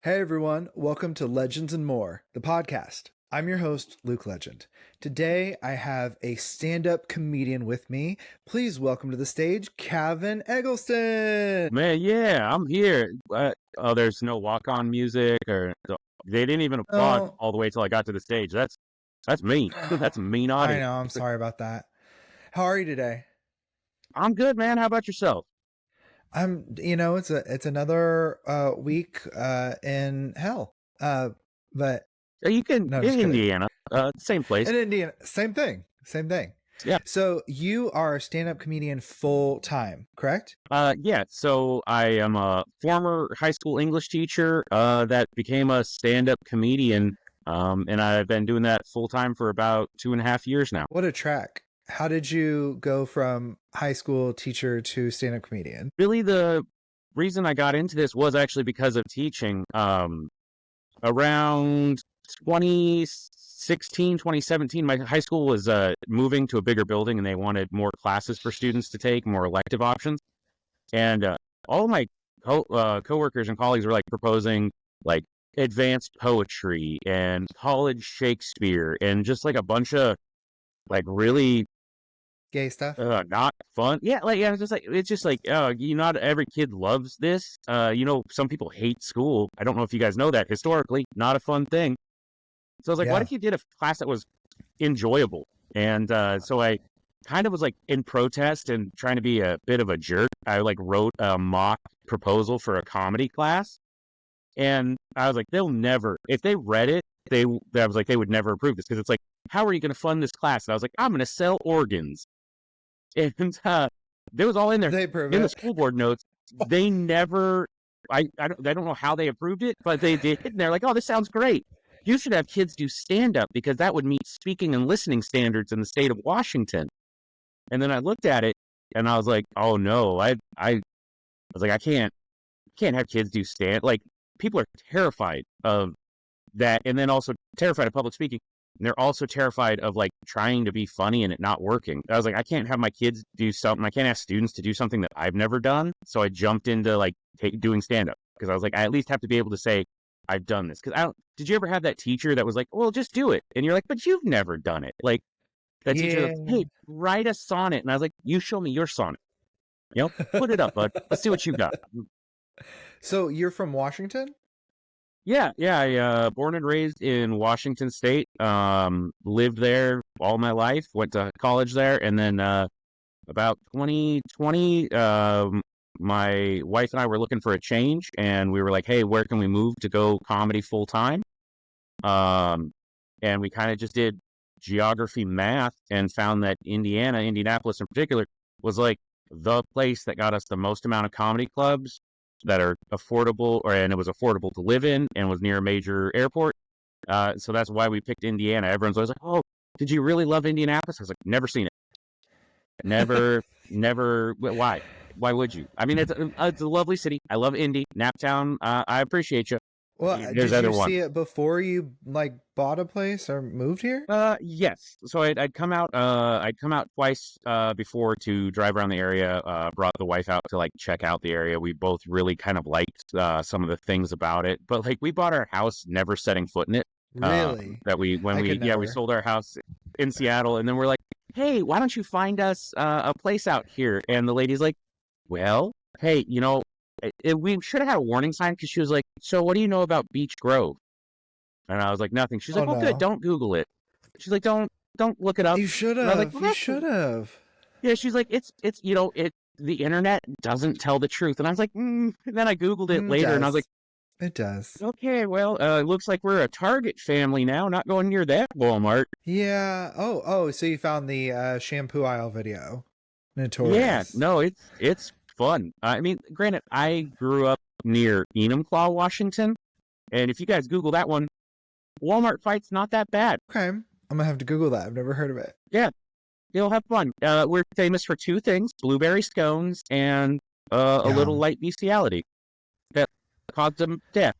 Hey everyone, welcome to Legends and More, the podcast. I'm your host, Luke Legend. Today I have a stand-up comedian with me. Please welcome to the stage, Cavin Eggleston. Man, yeah, I'm here. Oh, there's no walk-on music, or they didn't even applaud Oh, all the way till I got to the stage. That's mean. That's a mean I audience. know, I'm sorry about that. How are you today? I'm good, man. How about yourself? It's another week in hell. But You can no, in just kidding. Indiana, same place. In Indiana, same thing. Same thing. Yeah. So you are a stand-up comedian full time, correct? Yeah. So I am a former high school English teacher that became a stand-up comedian, and I've been doing that full time for about 2.5 years now. What a track. How did you go from high school teacher to stand-up comedian? Really, the reason I got into this was actually because of teaching. Around 2016, 2017, my high school was moving to a bigger building, and they wanted more classes for students to take, more elective options. And all of my coworkers and colleagues were like proposing like advanced poetry and college Shakespeare and just like a bunch of like really Gay stuff? not fun. Yeah, it's just like not every kid loves this. Some people hate school. I don't know if you guys know that historically, not a fun thing. So I was like, what Yeah. if you did a class that was enjoyable? And so I kind of was like in protest and trying to be a bit of a jerk. I like wrote a mock proposal for a comedy class, and I was like, they'll never, if they read it, I was like, they would never approve this because it's like, how are you going to fund this class? And I was like, I'm going to sell organs. And there was all in there They prove in the it. school board notes. They never, I don't know how they approved it, but they did. And they're like, oh, this sounds great. You should have kids do stand up because that would meet speaking and listening standards in the state of Washington. And then I looked at it and I was like, oh no, I was like, I can't have kids do like people are terrified of that. And then also terrified of public speaking. And they're also terrified of like trying to be funny and it not working. I was like, I can't have my kids do something. I can't ask students to do something that I've never done. So I jumped into like doing stand up because I was like, I at least have to be able to say I've done this. Because did you ever have that teacher that was like, well, just do it? And you're like, but you've never done it. Like that teacher, Yeah. hey, write a sonnet. And I was like, you show me your sonnet. Put it up, bud. Let's see what you got. So you're from Washington? Yeah. I born and raised in Washington State. Lived there all my life. Went to college there, and then about 2020, my wife and I were looking for a change, and we were like, "Hey, where can we move to go comedy full time?" And we kind of just did geography, math, and found that Indianapolis in particular, was like the place that got us the most amount of comedy clubs that are affordable, and it was affordable to live in and was near a major airport. So that's why we picked Indiana. Everyone's always like, oh, did you really love Indianapolis? I was like, never seen it. Never. Why? Why would you? I mean, it's a lovely city. I love Indy, Naptown. I appreciate you. Well, There's did other you one. see it before you like bought a place or moved here? Yes. So I'd come out. I'd come out twice before to drive around the area. Brought the wife out to like check out the area. We both really kind of liked some of the things about it. But like we bought our house, never setting foot in it. Really? We sold our house in Seattle, and then we're like, hey, why don't you find us a place out here? And the lady's like, well, hey, we should have had a warning sign because she was like, so what do you know about Beach Grove? And I was like, nothing. She's like, Oh well, good. no. Don't Google it. She's like, don't look it up. You should And I was like, have. well, You that's should have. yeah. She's like, the internet doesn't tell the truth. And I was like, And then I Googled it later, and I was like, It does. okay, well, it looks like we're a Target family now, not going near that Walmart. Yeah. Oh, so you found the shampoo aisle video. Yeah, Notorious. no, it's fun. I mean, granted, I grew up near Enumclaw, Washington, and if you guys Google that one, Walmart fight's not that bad. Okay. I'm gonna have to Google that. I've never heard of it. Yeah, you'll have fun. We're famous for two things: blueberry scones and a little light bestiality that caused them death.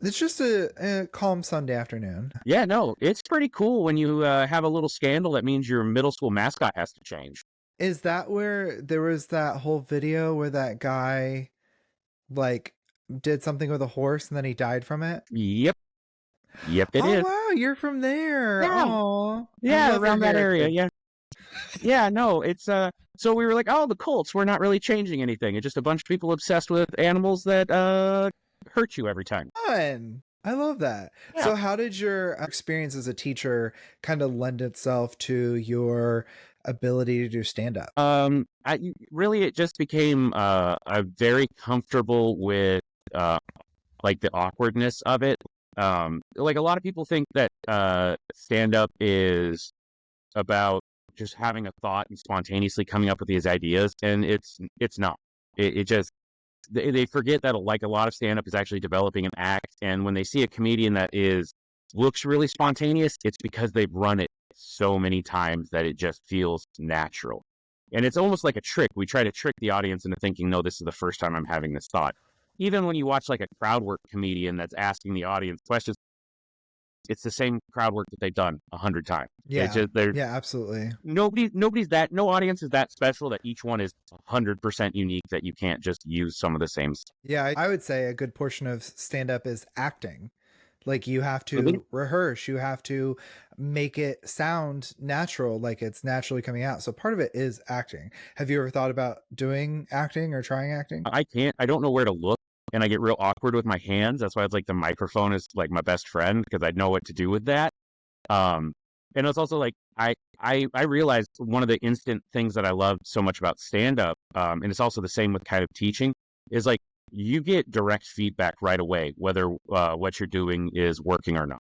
It's just a calm Sunday afternoon. Yeah, no, it's pretty cool when you have a little scandal that means your middle school mascot has to change. Is that where there was that whole video where that guy like did something with a horse and then he died from it? Yep. Yep, it Oh is. wow, you're from there. Yeah. Oh, I Yeah, love your around that area. heritage. Yeah. Yeah, no, it's so we were like, oh, the cults, we're not really changing anything. It's just a bunch of people obsessed with animals that hurt you every time. Fun. I love that. Yeah. So how did your experience as a teacher kind of lend itself to your ability to do stand up? I really it just became I'm very comfortable with uh like the awkwardness of it. Like a lot of people think that stand up is about just having a thought and spontaneously coming up with these ideas, and it's not. It just they forget that like a lot of stand up is actually developing an act, and when they see a comedian that is looks really spontaneous, it's because they've run it so many times that it just feels natural. And it's almost like a trick. We try to trick the audience into thinking, no, this is the first time I'm having this thought. Even when you watch like a crowd work comedian that's asking the audience questions, it's the same crowd work that they've done 100 times. It's Yeah. just they're Yeah, absolutely. nobody's that no audience is that special that each one is 100% unique that you can't just use some of the same stuff. Yeah, I would say a good portion of stand up is acting. Like you have Really? to rehearse, you have to make it sound natural, like it's naturally coming out. So part of it is acting. Have you ever thought about doing acting or trying acting? I don't know where to look, and I get real awkward with my hands. That's why it's like the microphone is like my best friend because I know what to do with that. Um, and it's also like I realized one of the instant things that I love so much about stand up, and it's also the same with kind of teaching, is like you get direct feedback right away whether what you're doing is working or not.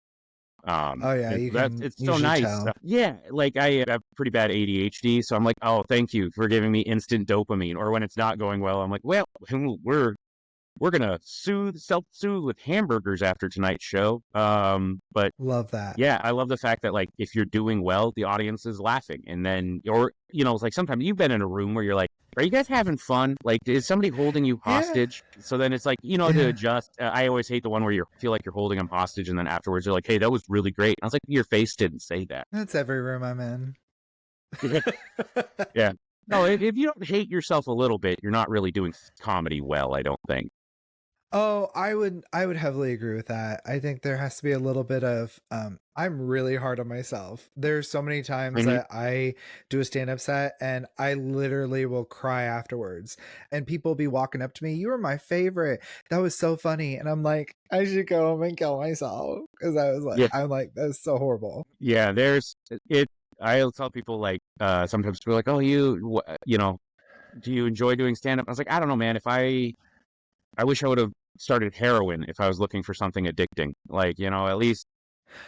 Oh yeah, And you that's can it's so usually nice. tell. Yeah, like I have pretty bad ADHD, so I'm like, oh, thank you for giving me instant dopamine. Or when it's not going well, I'm like, well, we're gonna self-soothe with hamburgers after tonight's show. But Love that. yeah, I love the fact that like if you're doing well, the audience is laughing, and then or it's like sometimes you've been in a room where you're like, are you guys having fun? Like, is somebody holding you Yeah. hostage? So then it's like to Yeah. adjust. I always hate the one where you feel like you're holding them hostage, and then afterwards you're like, hey, that was really great. I was like, your face didn't say that. That's every room I'm in. Yeah. No, if you don't hate yourself a little bit, you're not really doing comedy well, I don't think. Oh, I would heavily agree with that. I think there has to be a little bit of I'm really hard on myself. There's so many times Mhm. that I do a stand-up set and I literally will cry afterwards. And people will be walking up to me, "You were my favorite. That was so funny." And I'm like, I should go home and kill myself because Yeah. I'm like, that's so horrible. Yeah, there's it. I'll tell people like sometimes people are like, "Oh, do you enjoy doing stand up?" I was like, "I don't know, man. If I wish I would have started heroin if I was looking for something addicting. Like, at least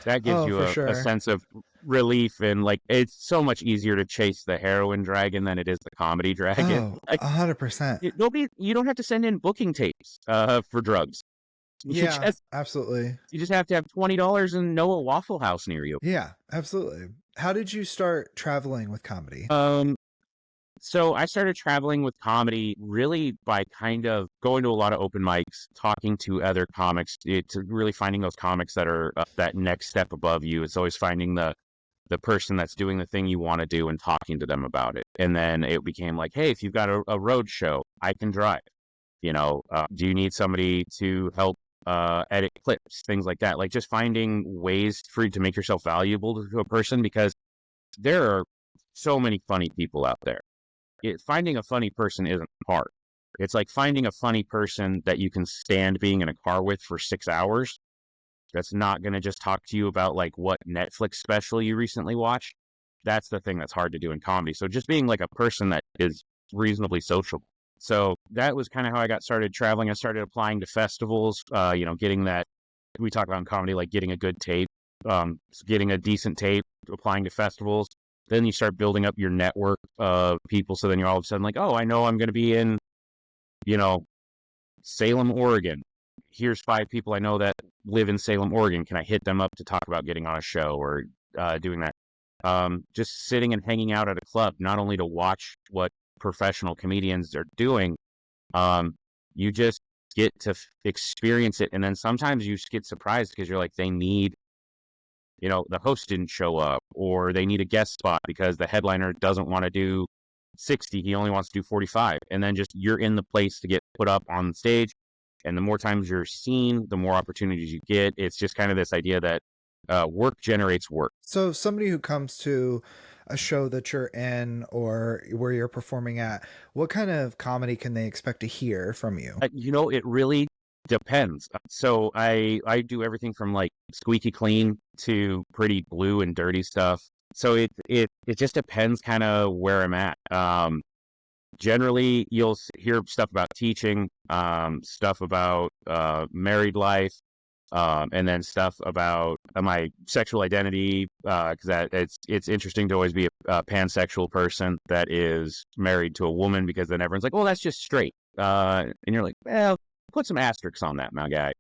that gives Oh, you for a sure. sense of relief and like it's so much easier to chase the heroin dragon than it is the comedy dragon. Oh, Like 100%. you don't have to send in booking tapes for drugs. You Yeah, just absolutely. you just have to have $20 and know a Waffle House near you. Yeah, absolutely. How did you start traveling with comedy? Um So I started traveling with comedy really by kind of going to a lot of open mics, talking to other comics. It's really finding those comics that are that next step above you. It's always finding the person that's doing the thing you want to do and talking to them about it. And then it became like, hey, if you've got a road show, I can drive. Do you need somebody to help edit clips, things like that? Like just finding ways for you to make yourself valuable to a person because there are so many funny people out there. Finding a funny person isn't hard. It's like finding a funny person that you can stand being in a car with for 6 hours. That's not going to just talk to you about like what Netflix special you recently watched. That's the thing that's hard to do in comedy. So just being like a person that is reasonably sociable. So that was kind of how I got started traveling. I started applying to festivals, getting that we talk about in comedy, like getting a good tape, getting a decent tape, applying to festivals. Then you start building up your network of people. So then you're all of a sudden like, oh, I know I'm going to be in, you know, Salem, Oregon. Here's 5 people I know that live in Salem, Oregon. Can I hit them up to talk about getting on a show or doing that? Just sitting and hanging out at a club, not only to watch what professional comedians are doing, um, you just get to experience it. And then sometimes you just get surprised because you're like, they need, the host didn't show up or they need a guest spot because the headliner doesn't want to do 60. He only wants to do 45. And then just you're in the place to get put up on stage. And the more times you're seen, the more opportunities you get. It's just kind of this idea that work generates work. So somebody who comes to a show that you're in or where you're performing at, what kind of comedy can they expect to hear from you? It really depends. So I do everything from like squeaky clean to pretty blue and dirty stuff. So it just depends kind of where I'm at. Generally, you'll hear stuff about teaching, stuff about married life, and then stuff about my sexual identity, because it's interesting to always be a pansexual person that is married to a woman, because then everyone's like, well, that's just straight. And you're like, well, put some asterisks on that, my guy.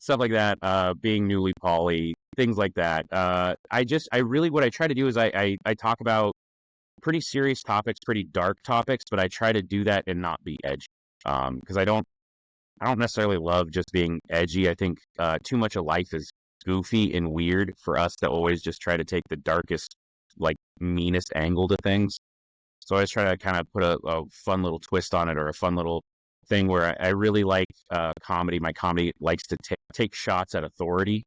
Stuff like that, being newly poly, things like that. What I try to do is I talk about pretty serious topics, pretty dark topics, but I try to do that and not be edgy. Because I don't necessarily love just being edgy. I think too much of life is goofy and weird for us to always just try to take the darkest, like meanest angle to things. So I always try to kind of put a fun little twist on it, or a fun little thing where I really like comedy. My comedy likes to take shots at authority.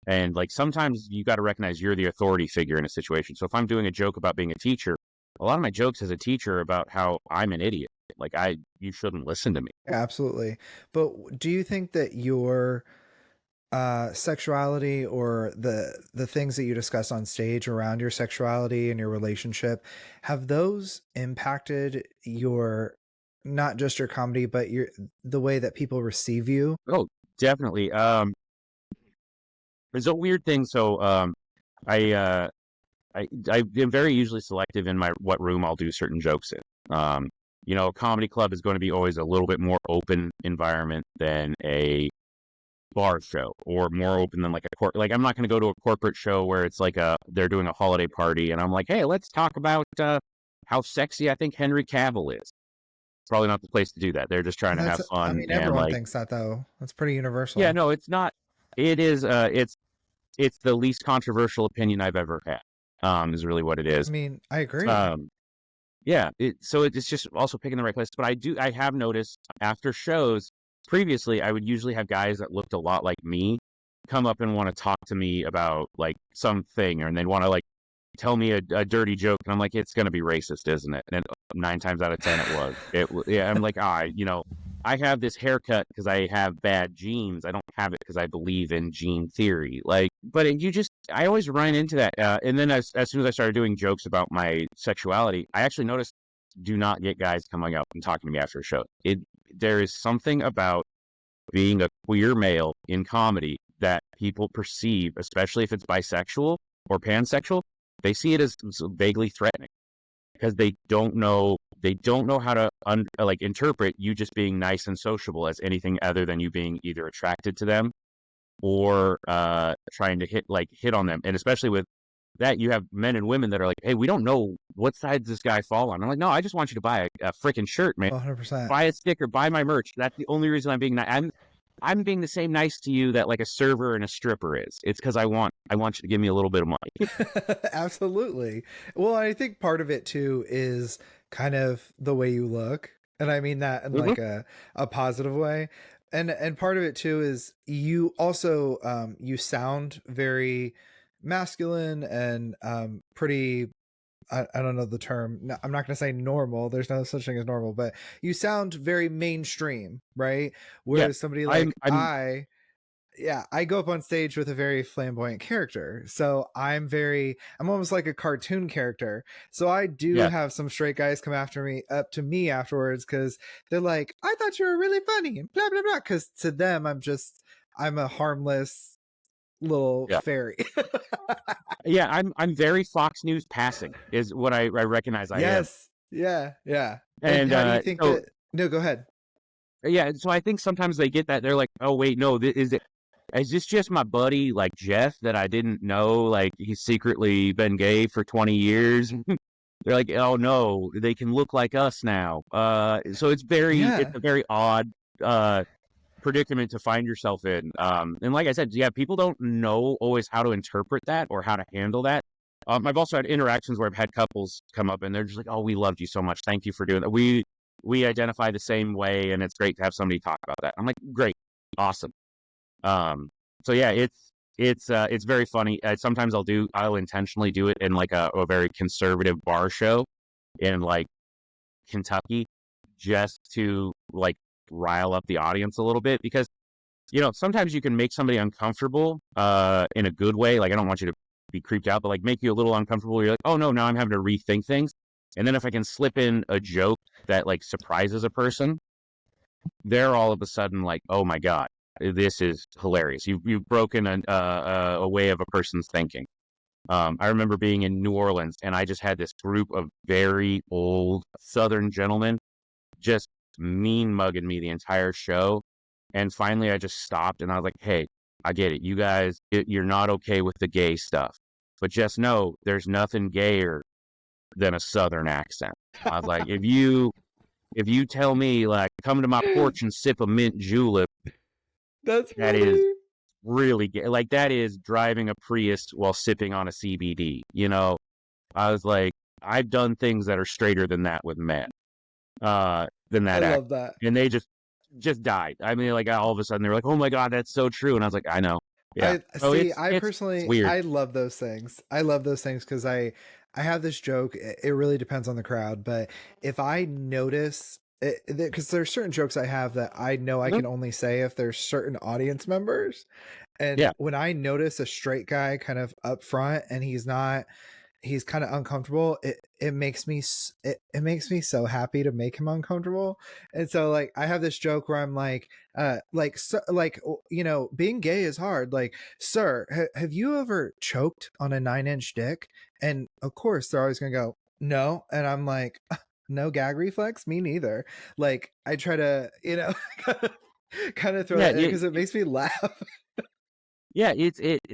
And like sometimes you got to recognize you're the authority figure in a situation. So if I'm doing a joke about being a teacher, a lot of my jokes as a teacher are about how I'm an idiot. Like you shouldn't listen to me. Absolutely. But do you think that your sexuality, or the things that you discuss on stage around your sexuality and your relationship, have those impacted your, not just your comedy, but the way that people receive you? Oh, definitely. There's a weird thing. So I I am very usually selective in what room I'll do certain jokes in. A comedy club is going to be always a little bit more open environment than a bar show, or more open than like like I'm not going to go to a corporate show where it's like they're doing a holiday party and I'm like, hey, let's talk about how sexy I think Henry Cavill is. Probably not the place to do that. They're just trying to have I fun mean, and everyone like, thinks that, though. That's pretty universal. yeah, no, it's not. It is. It's the least controversial opinion I've ever had. Is really what it is. I mean, I agree. Yeah. So it's just also picking the right place. But I have noticed after shows previously, I would usually have guys that looked a lot like me come up and want to talk to me about like something, and they want to like tell me a dirty joke, and I'm like, it's going to be racist, isn't it? And 9 times out of 10 it was. Yeah, I'm like, I have this haircut because I have bad genes. I don't have it because I believe in gene theory. Like, but I always run into that. And then as soon as I started doing jokes about my sexuality, I actually noticed, do not get guys coming up and talking to me after a show. There is something about being a queer male in comedy that people perceive, especially if it's bisexual or pansexual, they see it as vaguely threatening, because they don't know how to interpret you just being nice and sociable as anything other than you being either attracted to them or trying to hit on them. And especially with that, you have men and women that are like, hey, we don't know what side does this guy fall on. I'm like, no, I just want you to buy a freaking shirt, man. 100%. Buy a sticker, buy my merch. That's the only reason I'm being nice. I'm being the same nice to you that like a server and a stripper is. It's because I want you to give me a little bit of money. Absolutely. Well, I think part of it too is kind of the way you look. And I mean that in like a positive way. And part of it too is you also you sound very masculine and pretty, I don't know the term. No, I'm not going to say normal. There's no such thing as normal, but you sound very mainstream, right? Whereas somebody like I go up on stage with a very flamboyant character. So I'm almost like a cartoon character. So I do have some straight guys come up to me afterwards, because they're like, I thought you were really funny and blah, blah, blah. Because to them, I'm a harmless little fairy. Yeah, I'm very Fox News passing is what I recognize I am. Yes. Yeah. And how do you think that? No, go ahead. Yeah, so I think sometimes they get that. They're like, oh wait, no, is this just my buddy like Jeff that I didn't know, like he's secretly been gay for 20 years? They're like, oh no, they can look like us now. So it's a very odd predicament to find yourself in. And like I said, people don't know always how to interpret that or how to handle that. I've also had interactions where I've had couples come up and they're just like, oh, we loved you so much. Thank you for doing that. we identify the same way, and it's great to have somebody talk about that. I'm like, great, awesome. So yeah, it's very funny. Sometimes I'll intentionally do it in like a very conservative bar show in like Kentucky, just to like rile up the audience a little bit, because sometimes you can make somebody uncomfortable in a good way. Like, I don't want you to be creeped out, but like make you a little uncomfortable. You're like, oh no, now I'm having to rethink things. And then if I can slip in a joke that like surprises a person, they're all of a sudden like, oh my God, this is hilarious. You've broken a way of a person's thinking. I remember being in New Orleans, and I just had this group of very old Southern gentlemen just mean mugging me the entire show. And finally, I just stopped and I was like, hey, I get it. You guys, you're not okay with the gay stuff, but just know there's nothing gayer than a Southern accent. I was like, if you tell me, like, come to my porch and sip a mint julep, That's that is funny. really gay. Like, that is driving a Prius while sipping on a CBD. I was like, I've done things that are straighter than that with men, than I that act. love that. And they just died. I mean, like, all of a sudden they were like, oh my God, that's so true. And I was like, I know. Yeah. I So see. it's weird. I love those things. I love those things because I have this joke. It really depends on the crowd, but if I notice, because there's certain jokes I have that I know I Mhm. can only say if there's certain audience members, and Yeah. when I notice a straight guy kind of up front and he's kind of uncomfortable, it makes me it makes me so happy to make him uncomfortable. And so like I have this joke where I'm like so, like being gay is hard, like, sir, have you ever choked on a 9-inch dick? And of course they're always gonna go no, and I'm like, no gag reflex, me neither. Like I try to kind of throw Yeah. that in because it makes me laugh. Yeah,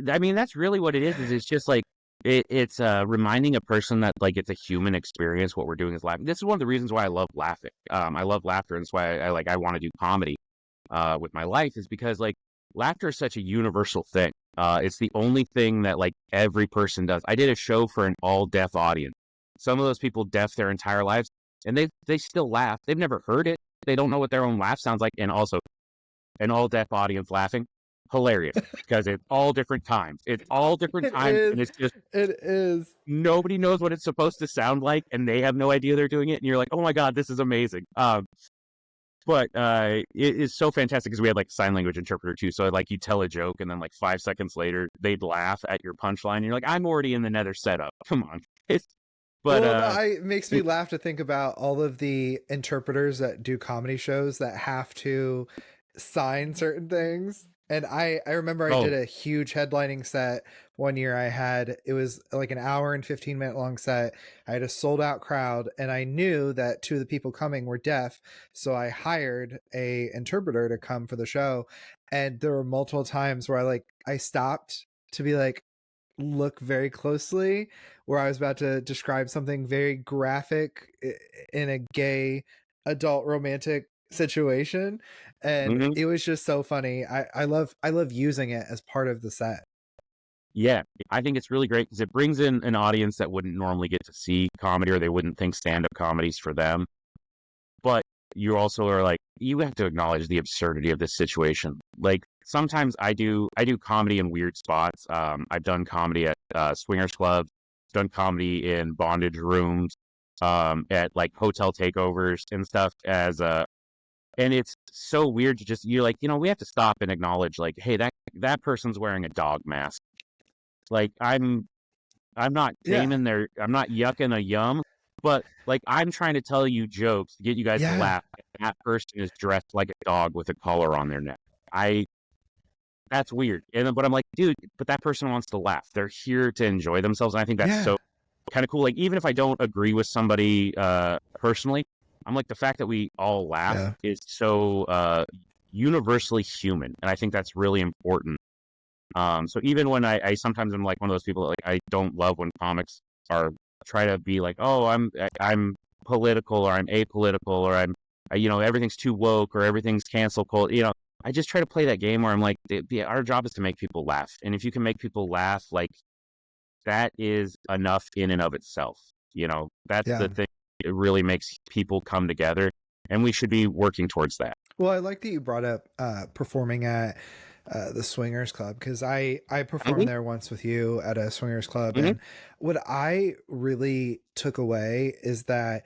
I mean, that's really what it is it's just like it's reminding a person that like it's a human experience. What we're doing is laughing. This is one of the reasons why I love laughing. I love laughter, and that's why I want to do comedy with my life, is because like laughter is such a universal thing. It's the only thing that like every person does. I did a show for an all deaf audience. Some of those people deaf their entire lives, and they still laugh. They've never heard it. They don't know what their own laugh sounds like, and also an all deaf audience laughing, hilarious, because it's all different times. It's all different It times, and is. it's just It is. nobody knows what it's supposed to sound like, and they have no idea they're doing it. And you're like, oh my God, this is amazing. But it is so fantastic because we had like sign language interpreter too. So like you tell a joke, and then like 5 seconds later, they'd laugh at your punchline. And you're like, I'm already in the nether setup. Come on. But Well, it makes me it, laugh to think about all of the interpreters that do comedy shows that have to sign certain things. And I remember I did oh, a huge headlining set one year. It was like an hour and 15-minute long set. I had a sold out crowd, and I knew that two of the people coming were deaf. So I hired a interpreter to come for the show. And there were multiple times where I stopped to be like, look very closely, where I was about to describe something very graphic in a gay adult romantic situation, and mhm. it was just so funny. I love using it as part of the set. Yeah, I think it's really great because it brings in an audience that wouldn't normally get to see comedy, or they wouldn't think stand-up comedy's for them. But you also are like, you have to acknowledge the absurdity of this situation. Like sometimes I do comedy in weird spots. I've done comedy at swingers clubs, done comedy in bondage rooms, at like hotel takeovers and stuff and it's so weird to just, you're like, we have to stop and acknowledge like, hey, that person's wearing a dog mask. Like I'm not Yeah, I'm not yucking a yum, but like I'm trying to tell you jokes to get you guys to yeah, laugh. That person is dressed like a dog with a collar on their neck. I That's weird. But I'm like, dude, but that person wants to laugh. They're here to enjoy themselves. And I think that's yeah, so kind of cool. Like even if I don't agree with somebody personally, I'm like, the fact that we all laugh yeah, is so universally human. And I think that's really important. So even when I sometimes I'm like one of those people that, like, I don't love when comics are try to be like, oh, I'm political, or I'm apolitical, or everything's too woke, or everything's cancel culture. I just try to play that game where I'm like, our job is to make people laugh, and if you can make people laugh, like that is enough in and of itself. That's yeah. the thing. It really makes people come together. and we should be working towards that. Well, I like that you brought up performing at the Swingers Club, because I performed there once with you at a Swingers Club, Mm-hmm. and what I really took away is that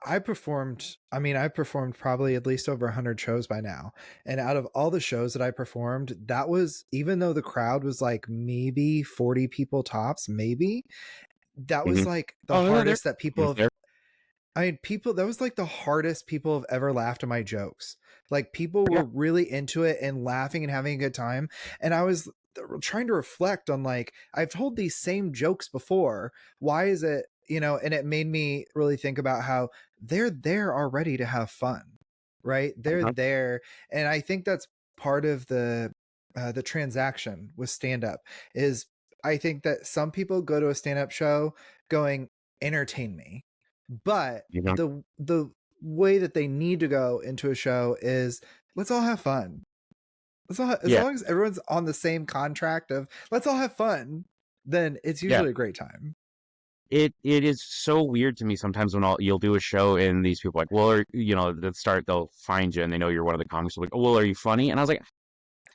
I performed. I mean, I performed probably at least over 100 shows by now, and out of all the shows that I performed, that was, even though the crowd was like maybe 40 people tops, maybe that was Mm-hmm. like the Oh no, hardest that people have. there. I mean, people, that was like the hardest people have ever laughed at my jokes. Like, people Yeah. were really into it and laughing and having a good time. And I was trying to reflect on, like, I've told these same jokes before. Why is it, and it made me really think about how they're there already to have fun, right? They're Uh-huh. there. And I think that's part of the transaction with stand up is, I think that some people go to a stand up show going, entertain me, but You know? the way that they need to go into a show is, let's all have fun. As Yeah. long as everyone's on the same contract of let's all have fun, then it's Yeah. usually a great time. It is so weird to me sometimes when you'll do a show and these people are like, well, they'll find you and they know you're one of the comics. They're like, oh, well, are you funny? And I was like,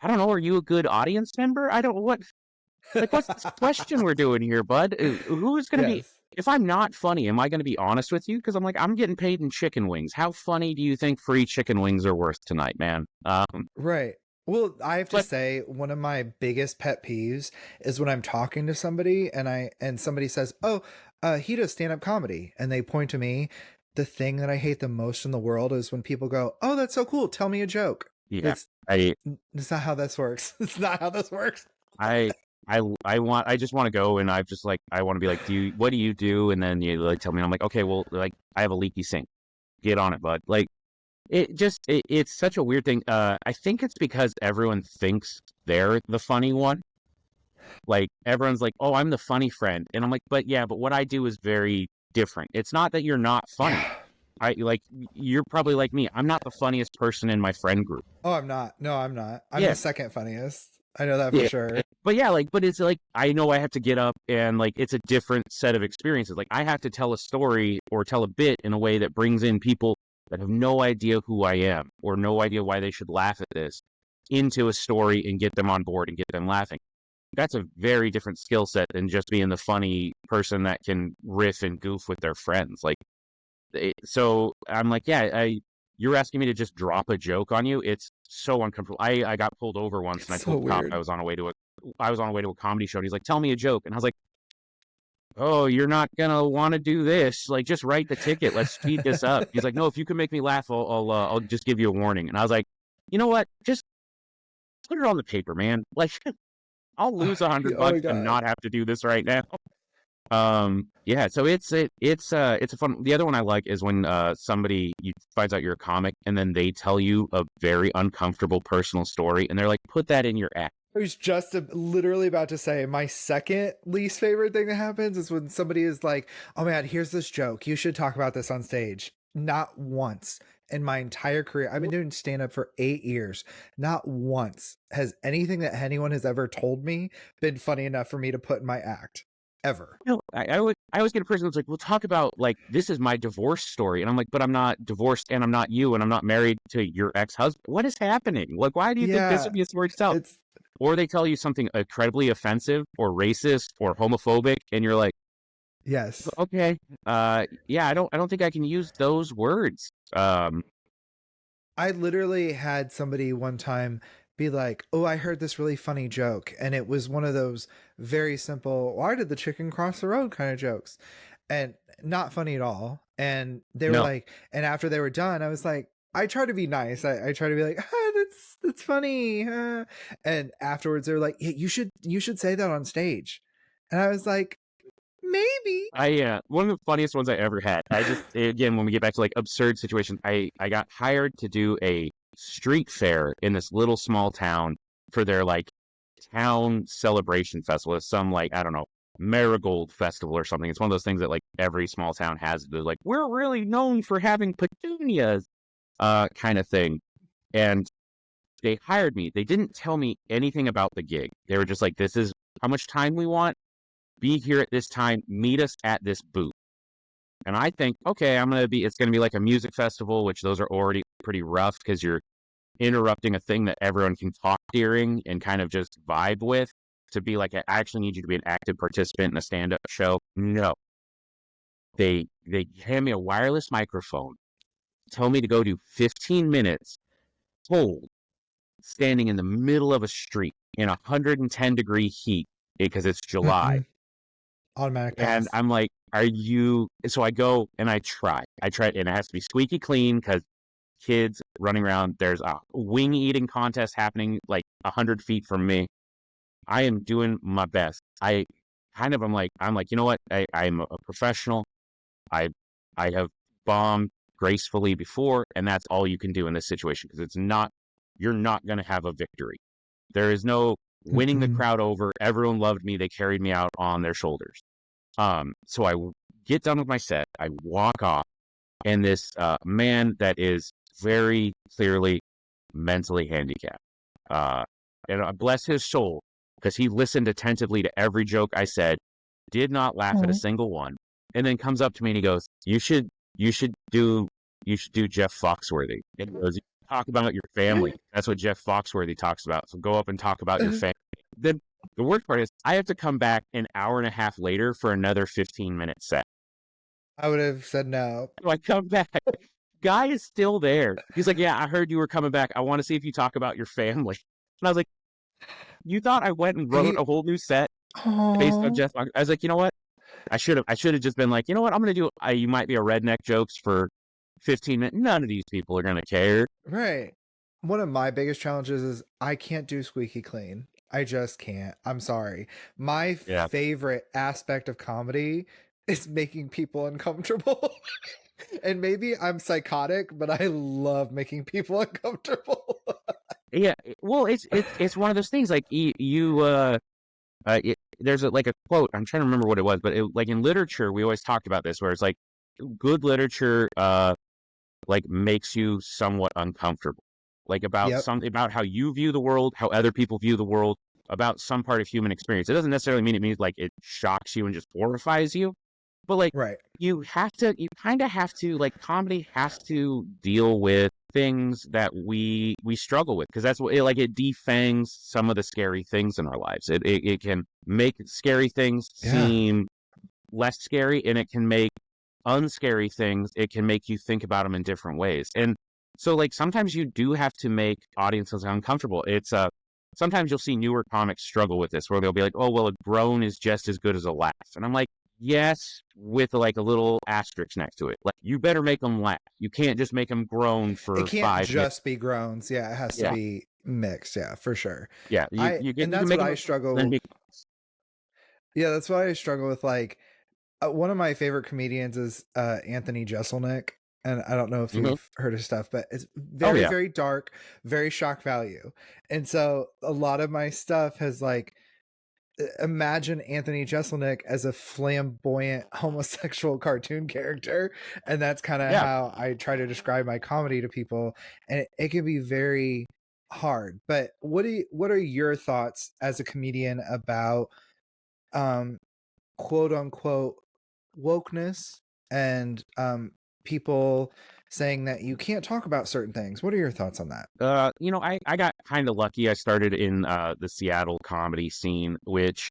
I don't know. Are you a good audience member? I don't what's this question we're doing here, bud? Who's going to be, Yes. if I'm not funny, am I going to be honest with you? Because I'm like, I'm getting paid in chicken wings. How funny do you think free chicken wings are worth tonight, man? Right. Well, I have to But say, one of my biggest pet peeves is when I'm talking to somebody and somebody says, "Oh, he does stand up comedy," and they point to me. The thing that I hate the most in the world is when people go, "Oh, that's so cool. Tell me a joke." yeah, It's I, it's not how this works. It's not how this works. I, I just want to go and I just like, I want to be like, what do you do? And then you like tell me, and I'm like, okay, well, like I have a leaky sink. Get on it, bud. Like, it's such a weird thing. I think it's because everyone thinks they're the funny one. Like, everyone's like, oh, I'm the funny friend. And I'm like, but what I do is very different. It's not that you're not funny. You're probably like me. I'm not the funniest person in my friend group. Oh, I'm not. No, I'm not. I'm Yeah. the second funniest. I know that for Yeah. sure. But but it's like, I know I have to get up and like, it's a different set of experiences. Like, I have to tell a story or tell a bit in a way that brings in people that have no idea who I am or no idea why they should laugh at this into a story and get them on board and get them laughing. That's a very different skill set than just being the funny person that can riff and goof with their friends. Like, so I'm like, you're asking me to just drop a joke on you. It's so uncomfortable. I got pulled over once and I It's so told the cop weird. I was on a way to a comedy show. And he's like, tell me a joke. And I was like, oh, you're not gonna want to do this. Like, just write the ticket. Let's speed this up. He's like, no, if you can make me laugh, I'll just give you a warning. And I was like, you know what? Just put it on the paper, man. Like, I'll lose Oh $100 my and god. not have to do this right now. So it's a fun. The other one I like is when somebody finds out you're a comic and then they tell you a very uncomfortable personal story and they're like, put that in your act. I was just literally about to say, my second least favorite thing that happens is when somebody is like, "Oh man, here's this joke. You should talk about this on stage." Not once in my entire career, I've been doing stand up for 8 years. Not once has anything that anyone has ever told me been funny enough for me to put in my act, ever. No, I always get a person that's like, we'll talk about like, this is my divorce story. And I'm like, but I'm not divorced and I'm not you and I'm not married to your ex-husband. What is happening? Like, why do you think this Yeah, would be a story to tell? it's Or they tell you something incredibly offensive or racist or homophobic. And you're like, yes. okay, I don't think I can use those words. I literally had somebody one time be like, "Oh, I heard this really funny joke." And it was one of those very simple, "Why did the chicken cross the road?" kind of jokes. And not funny at all. And they were No, like, and after they were done, I was like, I try to be nice. I try to be like, that's funny. And afterwards they were like, yeah, you should say that on stage. And I was like, maybe. one of the funniest ones I ever had. I just, again, when we get back to like absurd situations, I got hired to do a street fair in this little small town for their like town celebration festival. It's some like, I don't know, marigold festival or something. It's one of those things that like every small town has. They're like, we're really known for having petunias, kind of thing. And they hired me. They didn't tell me anything about the gig. They were just like, this is how much time we want. Be here at this time. Meet us at this booth. And I think, okay, it's going to be like a music festival, which those are already pretty rough because you're interrupting a thing that everyone can talk during and kind of just vibe with, to be like, I actually need you to be an active participant in a stand-up show. No, they hand me a wireless microphone, tell me to go do 15 minutes cold, standing in the middle of a street in 110-degree heat because it's July. Mm-mm. Automatic And pass. I'm like, are you? So I go and I try, and it has to be squeaky clean because kids running around. There's a wing eating contest happening like 100 feet from me. I am doing my best. I'm like, you know what? I'm a professional. I I have bombed gracefully before, and that's all you can do in this situation because you're not going to have a victory. There is no winning the Mm-mm. crowd over. Everyone loved me. They carried me out on their shoulders. So I get done with my set. I walk off, and this man that is very clearly mentally handicapped, uh, and bless his soul, because he listened attentively to every joke I said, did not laugh at a single one, and then comes up to me and he goes, you should do Jeff Foxworthy." And he goes, "Talk about your family. That's what Jeff Foxworthy talks about. So go up and talk about your family." Then the worst part is I have to come back an hour and a half later for another 15-minute set. I would have said no. So I come back. Guy is still there. He's like, "Yeah, I heard you were coming back. I want to see if you talk about your family." And I was like, "You thought I went and wrote He, a whole new set based on oh, Jeff Fox?" I was like, "You know what? I should have just been like, you know what? I'm going to do, you might be a redneck jokes for 15 minutes. None of these people are going to care." right. One of my biggest challenges is I can't do squeaky clean. I just can't. I'm sorry. My Yeah. favorite aspect of comedy is making people uncomfortable. And maybe I'm psychotic, but I love making people uncomfortable. Yeah. Well, it's one of those things like there's like a quote. I'm trying to remember what it was, but like in literature, we always talked about this, where it's like good literature, like makes you somewhat uncomfortable, like Yep. about how you view the world, how other people view the world, about some part of human experience. It doesn't necessarily mean it means like it shocks you and just horrifies you, but like Right. you kind of have to, like, comedy has to deal with things that we struggle with, because that's what it defangs some of the scary things in our lives. It can make scary things Yeah. seem less scary, and it can make unscary things, it can make you think about them in different ways. And so, like, sometimes you do have to make audiences uncomfortable. Sometimes you'll see newer comics struggle with this, where they'll be like, "Oh, well, a groan is just as good as a laugh." And I'm like, yes, with like a little asterisk next to it. Like, you better make them laugh. You can't just make them groan It for can't 5 minutes. just be groans. Yeah, it has to Yeah. be mixed. Yeah, for sure. Yeah. And You can that's make what them, I then struggle. be, Yeah, that's why I struggle with, like, one of my favorite comedians is Anthony Jeselnik, and I don't know if mhm. you've heard his stuff, but it's Oh, very yeah. very dark, very shock value. And so a lot of my stuff has, like, imagine Anthony Jeselnik as a flamboyant homosexual cartoon character, and that's kind of Yeah. how I try to describe my comedy to people, and it can be very hard. But what are your thoughts as a comedian about um quote unquote wokeness and people saying that you can't talk about certain things? What are your thoughts on that? I got kind of lucky. I started in the Seattle comedy scene, which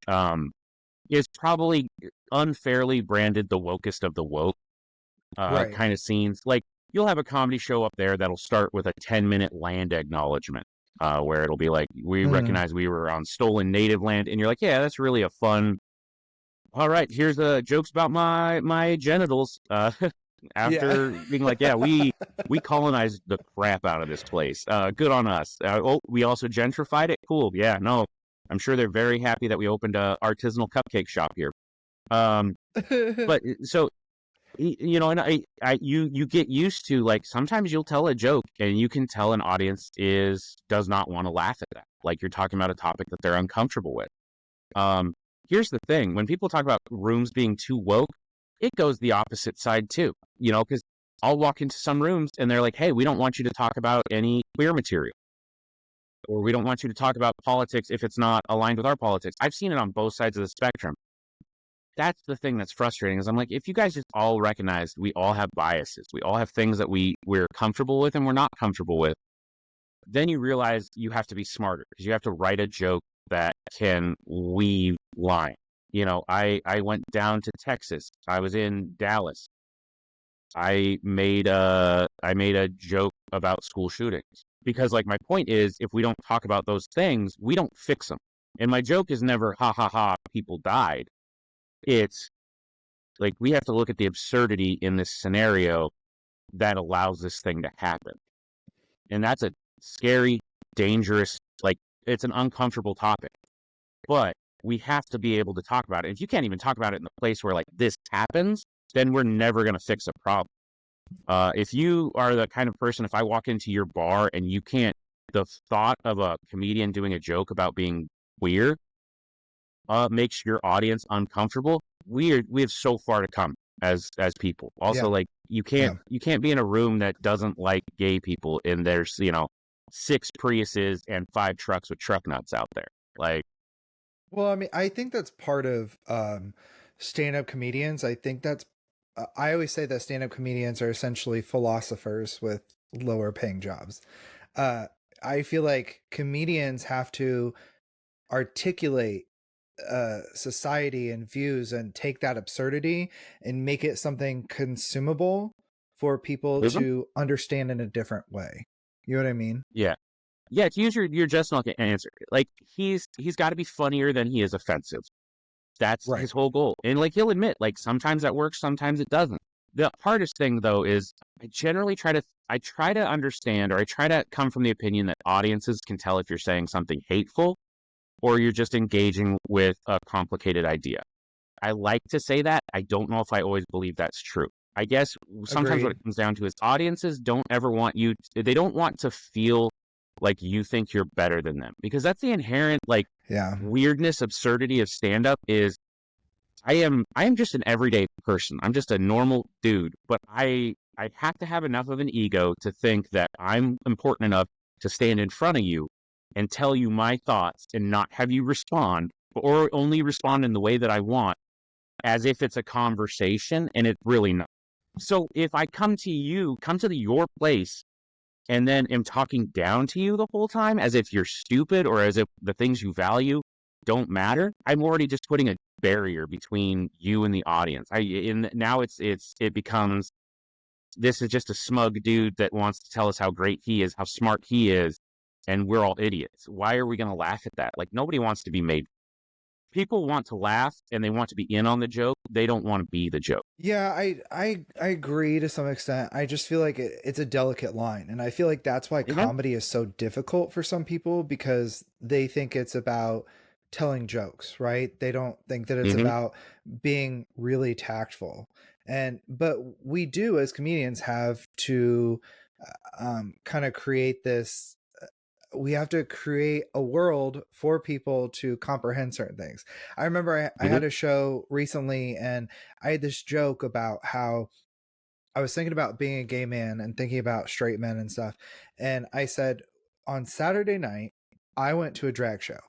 is probably unfairly branded the wokest of the woke Right. kind of scenes. Like, you'll have a comedy show up there that'll start with a 10-minute land acknowledgement, where it'll be like, "We Mm. recognize we were on stolen native land," and you're like, "Yeah, that's really a fun. All right, here's jokes about my genitals." Yeah. After being like, "Yeah, we colonized the crap out of this place. Good on us. Oh, we also gentrified it. Cool. Yeah, no, I'm sure they're very happy that we opened a artisanal cupcake shop here." Um, but so and you get used to, like, sometimes you'll tell a joke and you can tell an audience does not want to laugh at that. Like, you're talking about a topic that they're uncomfortable with. Um, Here's the thing: when people talk about rooms being too woke, it goes the opposite side too. Because I'll walk into some rooms and they're like, "Hey, we don't want you to talk about any queer material, or we don't want you to talk about politics if it's not aligned with our politics." I've seen it on both sides of the spectrum. that's the thing that's frustrating is I'm like, if you guys just all recognize we all have biases, we all have things that we're comfortable with and we're not comfortable with, then you realize you have to be smarter because you have to write a joke that can weave line. I went down to Texas. I was in Dallas. I made a joke about school shootings because like my point is if we don't talk about those things, we don't fix them. And my joke is never ha ha ha people died. It's like we have to look at the absurdity in this scenario that allows this thing to happen. And that's a scary, dangerous, like it's an uncomfortable topic. But we have to be able to talk about it. If you can't even talk about it in a place where like this happens, then we're never going to fix a problem. If you are the kind of person, if I walk into your bar and you can't, the thought of a comedian doing a joke about being queer makes your audience uncomfortable. We have so far to come as people. Also, Yeah. like you can't be in a room that doesn't like gay people, and there's 6 Priuses and 5 trucks with truck nuts out there. Like, Well, I mean, I think that's part of stand-up comedians. I think that's I always say that stand-up comedians are essentially philosophers with lower paying jobs. Uh, I feel like comedians have to articulate society and views and take that absurdity and make it something consumable for people ism? to understand in a different way. You know what I mean? Yeah. Yeah, to use your just not answer. Like he's got to be funnier than he is offensive. That's Right. his whole goal. And like he'll admit, like sometimes that works, sometimes it doesn't. The hardest thing though is I generally try to understand, or I try to come from the opinion that audiences can tell if you're saying something hateful or you're just engaging with a complicated idea. I like to say that. I don't know if I always believe that's true. I guess sometimes what Agreed. it comes down to is audiences don't ever want they don't want to feel like you think you're better than them, because that's the inherent like Yeah. weirdness, absurdity of stand up is I am just an everyday person. I'm just a normal dude, but I have to have enough of an ego to think that I'm important enough to stand in front of you and tell you my thoughts and not have you respond, or only respond in the way that I want, as if it's a conversation, and it's really not. So if I come to your place and then am talking down to you the whole time as if you're stupid or as if the things you value don't matter, I'm already just putting a barrier between you and the audience. Now it becomes, this is just a smug dude that wants to tell us how great he is, how smart he is, and we're all idiots. Why are we going to laugh at that? Like nobody wants to be made. People want to laugh and they want to be in on the joke. They don't want to be the joke. Yeah, I agree to some extent. I just feel like it's a delicate line, and I feel like that's why You know? comedy is so difficult for some people because they think it's about telling jokes, right? They don't think that it's Mm-hmm. about being really tactful. And but we do as comedians have to kind of create this we have to create a world for people to comprehend certain things. I remember I Mm-hmm. had a show recently and I had this joke about how I was thinking about being a gay man and thinking about straight men and stuff. And I said, on Saturday night, I went to a drag show.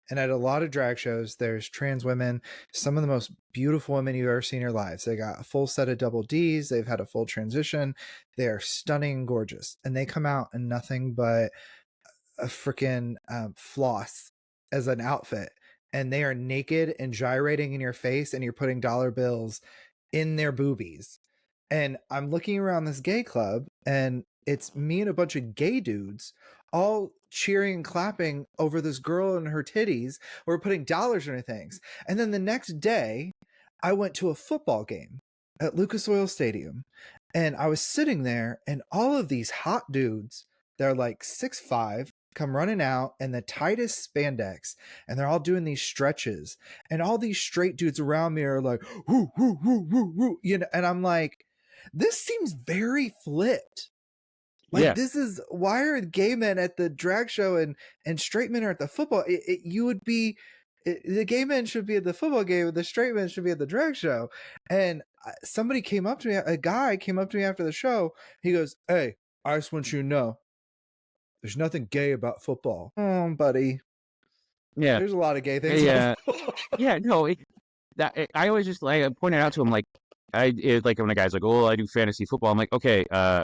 And at a lot of drag shows, there's trans women, some of the most beautiful women you've ever seen in your lives. They got a full set of double Ds. They've had a full transition. They are stunning and gorgeous. And they come out in nothing but a freaking floss as an outfit, and they are naked and gyrating in your face, and you're putting dollar bills in their boobies. And I'm looking around this gay club, and it's me and a bunch of gay dudes all cheering and clapping over this girl and her titties. We're putting dollars in her things. And then the next day, I went to a football game at Lucas Oil Stadium, and I was sitting there, and all of these hot dudes, they're like 6'5", come running out in the tightest spandex, and they're all doing these stretches, and all these straight dudes around me are like whoo whoo whoo whoo whoo, and I'm like, this seems very flipped. Like, Yeah. this is, why are gay men at the drag show and straight men are at the football? You would be, the gay men should be at the football game, the straight men should be at the drag show. And somebody came up to me, a guy came up to me after the show. He goes, "Hey, I just want you to know, there's nothing gay about football." Oh, buddy, Yeah. there's a lot of gay things about Yeah. football. Yeah. No. that I always just like pointed out to him, like, like when a guy's like, oh, I do fantasy football. I'm like, okay, a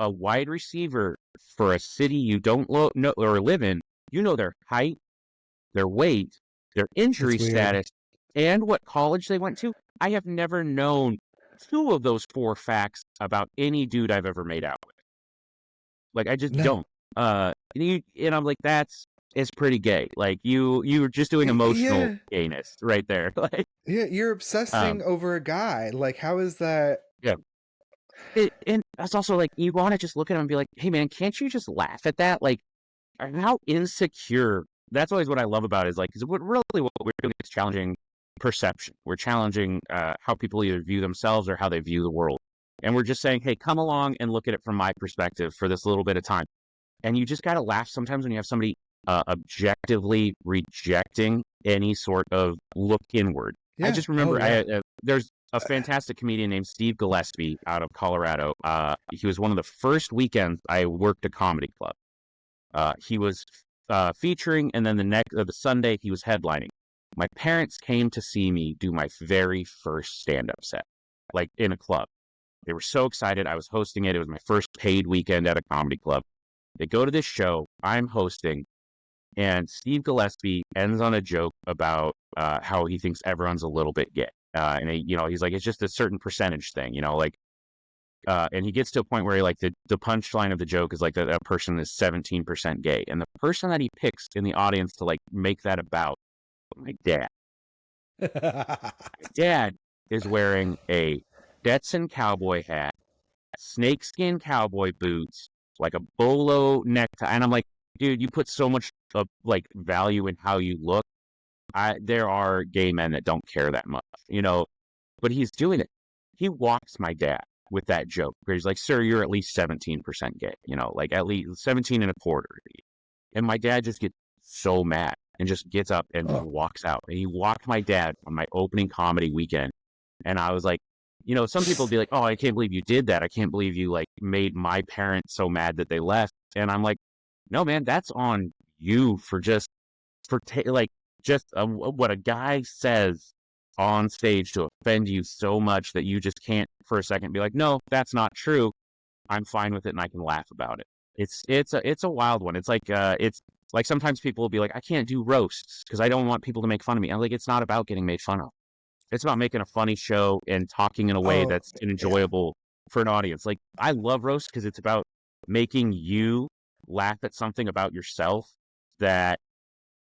wide receiver for a city you don't know or live in, their height, their weight, their It's injury weird. status, and what college they went to. I have never known 2 of those 4 facts about any dude I've ever made out with. Like, I just No. don't. And I'm like, it's pretty gay. Like, you're just doing emotional Yeah. gayness right there. Like, Yeah, you're obsessing over a guy. Like, how is that? yeah. And that's also like, you want to just look at him and be like, hey man, can't you just laugh at that? Like, how insecure. That's always what I love about it, is like, because what we're doing is challenging perception. We're challenging how people either view themselves or how they view the world. And we're just saying, hey, come along and look at it from my perspective for this little bit of time. And you just got to laugh sometimes when you have somebody objectively rejecting any sort of look inward. Yeah. I just remember yeah. there's a fantastic comedian named Steve Gillespie out of Colorado. He was one of the first weekends I worked a comedy club. He was featuring, and then the Sunday he was headlining. My parents came to see me do my very first stand-up set, like in a club. They were so excited. I was hosting it. It was my first paid weekend at a comedy club. They go to this show. I'm hosting, and Steve Gillespie ends on a joke about how he thinks everyone's a little bit gay. And he's like, it's just a certain percentage thing, like. And he gets to a point where the punchline of the joke is like that a person is 17% gay. And the person that he picks in the audience to like make that about, my dad. My dad is wearing a Stetson cowboy hat, snakeskin cowboy boots, like a bolo necktie. And I'm like, dude, you put so much of like value in how you look. There are gay men that don't care that much, but he's doing it. He walks my dad with that joke where he's like, sir, you're at least 17% gay, like at least 17 and a quarter. And my dad just gets so mad and just gets up and just walks out. And he walked my dad on my opening comedy weekend. And I was like, some people would be like, oh, I can't believe you did that. I can't believe you like made my parents so mad that they left. And I'm like, no, man, that's on you for what a guy says on stage to offend you so much that you just can't for a second be like, no, that's not true. I'm fine with it and I can laugh about it. It's a wild one. It's like sometimes people will be like, I can't do roasts because I don't want people to make fun of me. I'm like, it's not about getting made fun of. It's about making a funny show and talking in a way that's enjoyable for an audience. Like, I love roast because it's about making you laugh at something about yourself that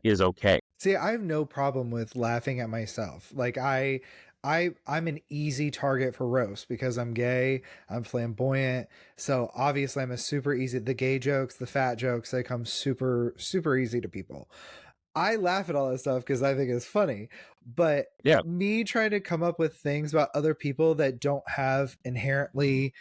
is okay. See, I have no problem with laughing at myself. Like I'm an easy target for roast because I'm gay, I'm flamboyant. So obviously I'm a super easy, the gay jokes, the fat jokes, they come super, super easy to people. I laugh at all this stuff because I think it's funny. But Yeah. me trying to come up with things about other people that don't have inherently,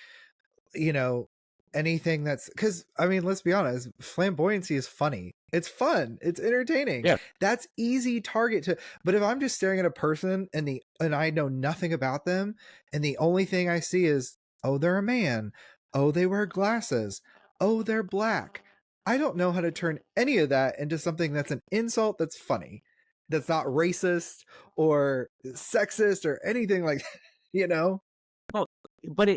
anything that's, because I mean, let's be honest, flamboyancy is funny. It's fun. It's entertaining. Yeah. That's easy target to. But if I'm just staring at a person and I know nothing about them, and the only thing I see is, oh, they're a man. Oh, they wear glasses. Oh, they're black. I don't know how to turn any of that into something that's an insult that's funny, that's not racist or sexist or anything like that, Well, but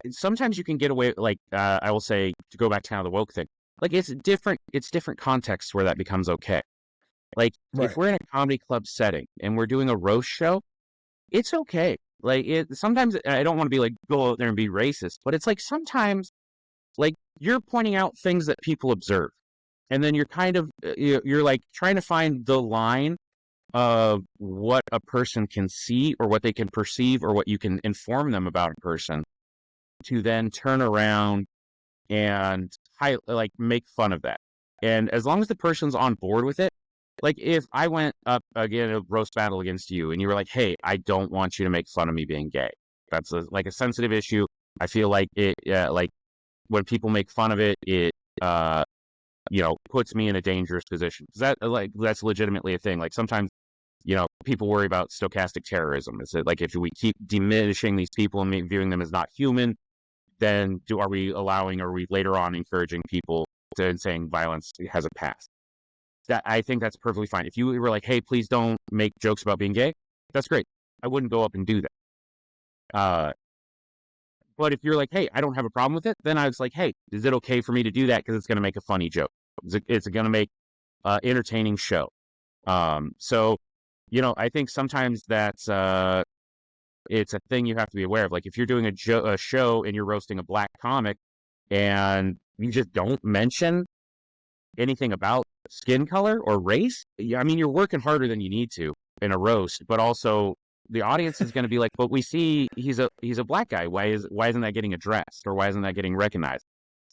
sometimes you can get away, like, I will say, to go back to kind of the woke thing, like it's different contexts where that becomes okay. Like, if we're in a comedy club setting and we're doing a roast show, it's okay. Like, sometimes I don't want to be like, go out there and be racist, but it's like sometimes, like, you're pointing out things that people observe, and then you're kind of you're like trying to find the line of what a person can see or what they can perceive or what you can inform them about a person, to then turn around and make fun of that. And as long as the person's on board with it, like if I went up again a roast battle against you and you were like, hey, I don't want you to make fun of me being gay. That's like a sensitive issue. I feel like it, like when people make fun of it, it, puts me in a dangerous position. That's legitimately a thing. Like sometimes, people worry about stochastic terrorism. Is it like if we keep diminishing these people and viewing them as not human, then are we later on encouraging people to saying violence has a past? That I think that's perfectly fine. If you were like, hey, please don't make jokes about being gay, That's great. I wouldn't go up and do that. But if you're like, hey, I don't have a problem with it, then I was like, hey, is it okay for me to do that? Because it's going to make a funny joke. It's going to make entertaining show. So, I think sometimes that's it's a thing you have to be aware of. Like if you're doing a show and you're roasting a black comic and you just don't mention anything about skin color or race, I mean, you're working harder than you need to in a roast, but also the audience is going to be like, but we see he's a black guy. Why isn't that getting addressed, or why isn't that getting recognized?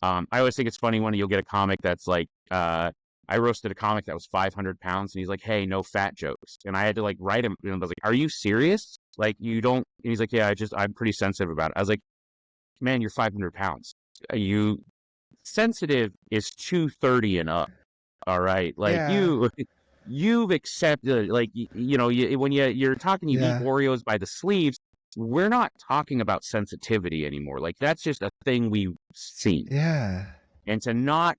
I always think it's funny when you'll get a comic that's like, I roasted a comic that was 500 pounds and he's like, hey, no fat jokes. And I had to like write him, and I was like, are you serious? Like you don't, and he's like, yeah, I'm pretty sensitive about it. I was like, man, you're 500 pounds. You sensitive is 230 and up. All right. Like Yeah. you've accepted, like, when you're talking, you eat Yeah. Oreos by the sleeves. We're not talking about sensitivity anymore. Like that's just a thing we've seen. Yeah. And to not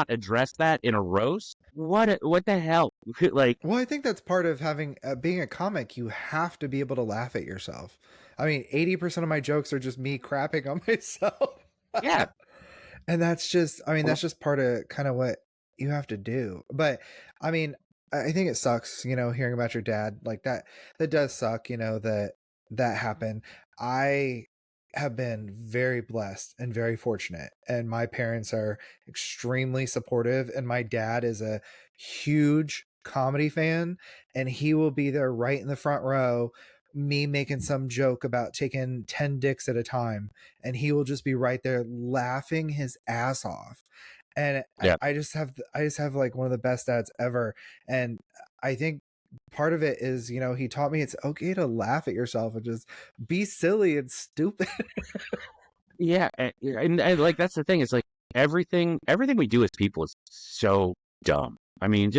address that in a roast, what the hell? Like, Well, I think that's part of having being a comic. You have to be able to laugh at yourself. I mean, 80% of my jokes are just me crapping on myself. yeah, And that's just, I mean, that's just part of kind of what you have to do. But I mean, I think it sucks, hearing about your dad like that. That does suck, that happened. I have been very blessed and very fortunate, and my parents are extremely supportive. And my dad is a huge comedy fan, and he will be there right in the front row, me making some joke about taking 10 dicks at a time, and he will just be right there laughing his ass off. And yeah, I just have like one of the best dads ever. And I think part of it is, he taught me it's okay to laugh at yourself and just be silly and stupid. yeah. And like that's the thing. It's like everything we do as people is so dumb. I mean,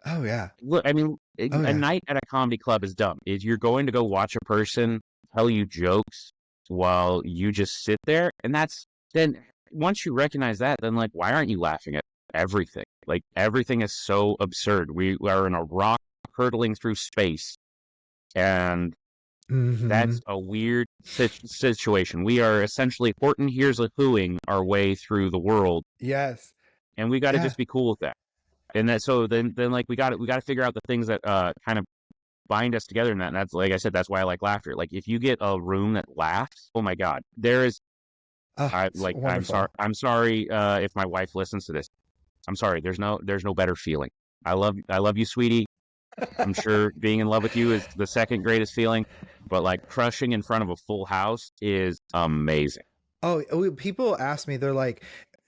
Oh yeah. look. I mean, Oh a yeah. night at a comedy club is dumb. Is you're going to go watch a person tell you jokes while you just sit there, and then once you recognize that, then like, why aren't you laughing at everything? Like everything is so absurd. We are in a rock hurtling through space, and Hmm. that's a weird situation. We are essentially Horton Hears a Hooing our way through the world, Yes. and we got to Yeah. just be cool with that. And that, so then like we got to figure out the things that kind of bind us together in that. And that's, like I said, that's why I like laughter. Like if you get a room that laughs, oh my God, Oh, it's I'm wonderful. sorry if my wife listens to this. I'm sorry. There's no better feeling. I love you, sweetie. I'm sure being in love with you is the second greatest feeling, but like crushing in front of a full house is amazing. People ask me, they're like,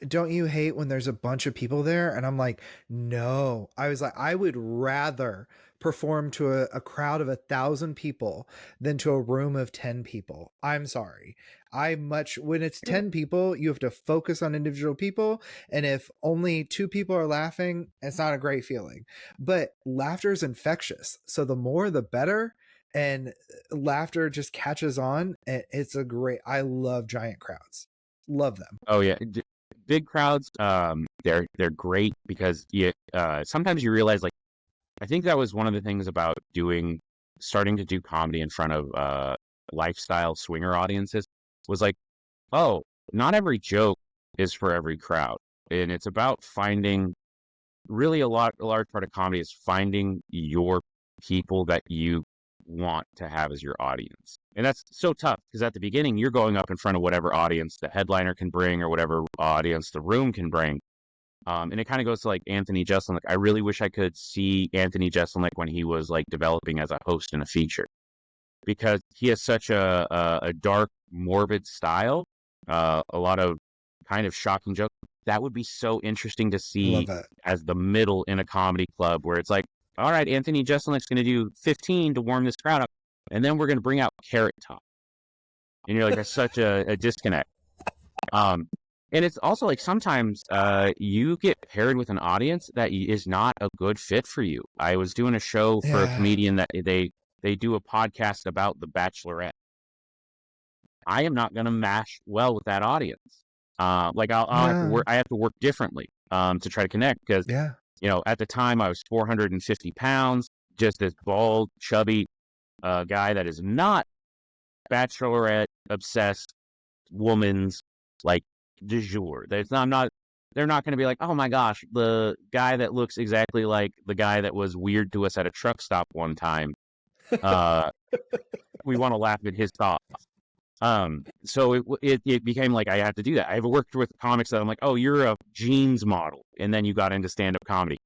don't you hate when there's a bunch of people there? And I'm like, no. I was like, I would rather perform to a crowd of 1,000 people than to a room of 10 people. I'm sorry. When it's 10 people, you have to focus on individual people. And if only two people are laughing, it's not a great feeling. But laughter is infectious. So the more, the better. And laughter just catches on. I love giant crowds. Love them. Oh yeah, big crowds. They're great because sometimes you realize, like, I think that was one of the things about starting to do comedy in front of lifestyle swinger audiences was like, oh, not every joke is for every crowd, and it's about finding really a large part of comedy is finding your people that you want to have as your audience. And that's so tough because at the beginning you're going up in front of whatever audience the headliner can bring or whatever audience the room can bring. And it kind of goes to like Anthony Jeselnik. Like I really wish I could see Anthony Jeselnik when he was like developing as a host in a feature, because he has such a dark, morbid style, a lot of kind of shocking jokes. That would be so interesting to I love see that. as the middle in a comedy club where it's like, all right, Anthony Jeselnik's going to do 15 to warm this crowd up, and then we're going to bring out Carrot Top. And you're like, that's such a disconnect. And it's also like sometimes you get paired with an audience that is not a good fit for you. I was doing a show for a Yeah. comedian that they do a podcast about The Bachelorette. I am not going to mash well with that audience. Like I'll have to No. work. I have to work differently to try to connect because Yeah. at the time I was 450 pounds, just this bald, chubby. a guy that is not bachelorette obsessed woman's like du jour. There's not, I'm not. They're not going to be like, oh my gosh, the guy that looks exactly like the guy that was weird to us at a truck stop one time. We want to laugh at his thoughts. So it became like I had to do that. I've worked with comics that I'm like, oh, you're a jeans model, and then you got into stand-up comedy.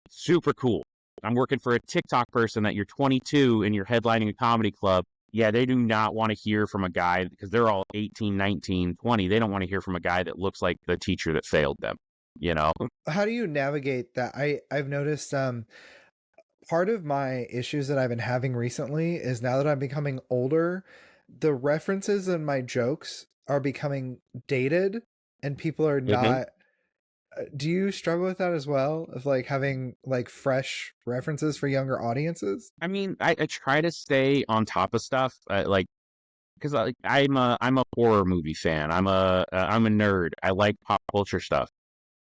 Super cool. I'm working for a TikTok person that you're 22 and you're headlining a comedy club. Yeah, they do not want to hear from a guy because they're all 18, 19, 20. They don't want to hear from a guy that looks like the teacher that failed them, you know? How do you navigate that? I've noticed part of my issues that I've been having recently is now that I'm becoming older, the references in my jokes are becoming dated and people are Mhm. not. Do you struggle with that as well? Of like having like fresh references for younger audiences? I mean, I try to stay on top of stuff, like because I'm a horror movie fan. I'm a nerd. I like pop culture stuff.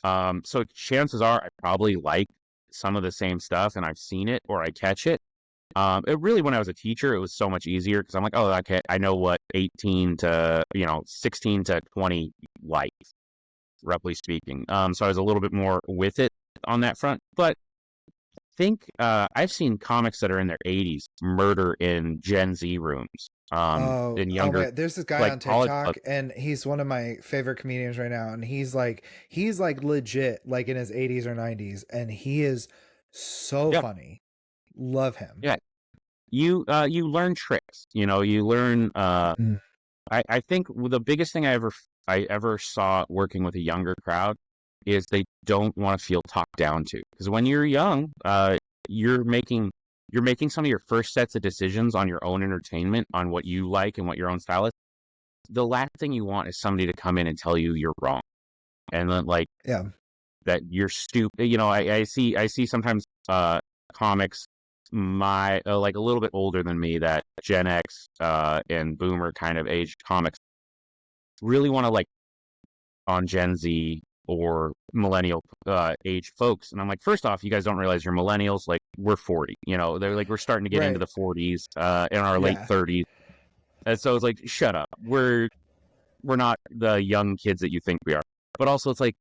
So chances are I probably like some of the same stuff, and I've seen it or I catch it. It really, when I was a teacher, it was so much easier because I'm like, oh, okay, I know what 18 to 16 to 20 like, roughly speaking. So I was a little bit more with it on that front, but think I've seen comics that are in their 80s murder in Gen Z rooms, in Oh my younger God. There's this guy like on college TikTok clubs. and he's one of my favorite comedians right now. And he's like legit, like in his 80s or 90s. And he is so Yeah, funny. Love him. yeah. You learn tricks. You learn. Mm. I think the biggest thing I ever saw working with a younger crowd is they don't want to feel talked down to, because when you're young, you're making you're making some of your first sets of decisions on your own entertainment, on what you like and what your own style is. The last thing you want is somebody to come in and tell you you're wrong, and then like Yeah. that you're stupid. I see sometimes comics my like a little bit older than me, that Gen X and Boomer kind of age comics really want to like on Gen Z or millennial age folks. And I'm like, first off, you guys don't realize you're millennials. Like, we're 40. They're like, we're starting to get into Right. the 40s, in our late Yeah. 30s. And so it's like, shut up. We're not the young kids that you think we are. But also, it's like,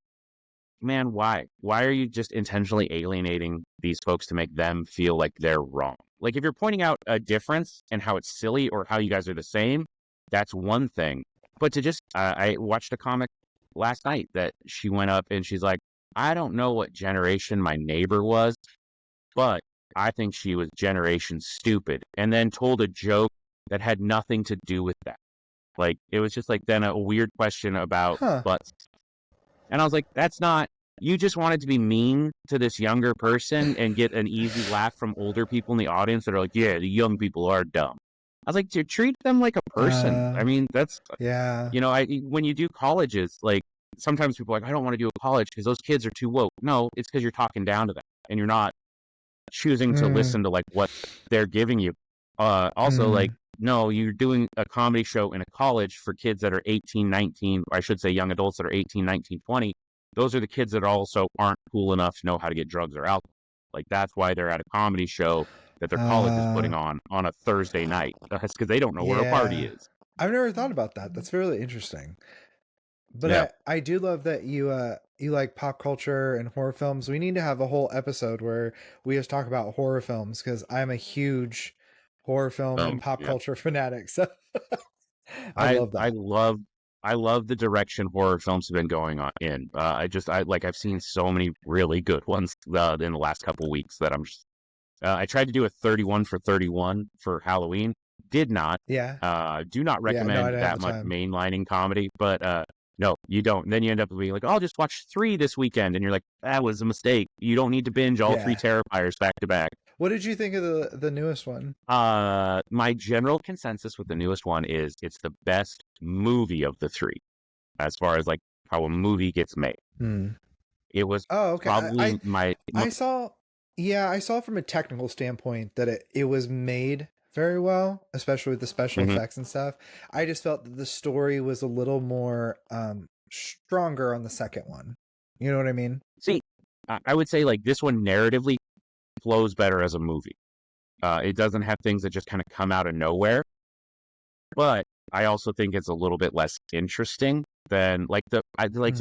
man, why? Why are you just intentionally alienating these folks to make them feel like they're wrong? Like, if you're pointing out a difference and how it's silly or how you guys are the same, that's one thing. But to just, I watched a comic last night that she went up and she's like, I don't know what generation my neighbor was, but I think she was generation stupid. And then told a joke that had nothing to do with that. Like, it was just like then a weird question about Huh. butts. And I was like, that's not, you just wanted to be mean to this younger person and get an easy laugh from older people in the audience that are like, yeah, the young people are dumb. I was like, to treat them like a person. I Uh, mean, that's, yeah. when you do colleges, like sometimes people are like, I don't want to do a college because those kids are too woke. No, it's because you're talking down to them and you're not choosing to Mm, listen to like what they're giving you. Also, like, mm. no, you're doing a comedy show in a college for kids that are 18, 19, or I should say young adults that are 18, 19, 20. Those are the kids that also aren't cool enough to know how to get drugs or alcohol. Like, that's why they're at a comedy show that their college is putting Uh, on a Thursday night. That's because they don't know where a party yeah. is. I've never thought about that. That's really interesting. But Yeah. I do love that you like pop culture and horror films. We need to have a whole episode where we just talk about horror films because I'm a huge horror film and pop Yeah. culture fanatic. So I I love I that. love I love the direction horror films have been going on in. I've seen so many really good ones in the last couple weeks that I'm just, I tried to do a 31 for 31 for Halloween. Did not. Yeah. Do not Yeah, no, I recommend don't have that the much time. mainlining comedy, but no, you don't. Then you end up being like, oh, I'll just watch 3 this weekend, and you're like, that was a mistake. You don't need to binge all 3 Yeah. Terrifiers back to back. What did you think of the newest one? My general consensus with the newest one is it's the best movie of the 3, as far as like how a movie gets made. Hmm. It was Oh, okay. probably my I saw, yeah, I saw from a technical standpoint that it was made very well, especially with the special Mhm. effects and stuff. I just felt that the story was a little more stronger on the second one. You know what I mean? See. I would say like this one narratively flows better as a movie. It doesn't have things that just kind of come out of nowhere. But I also think it's a little bit less interesting than like to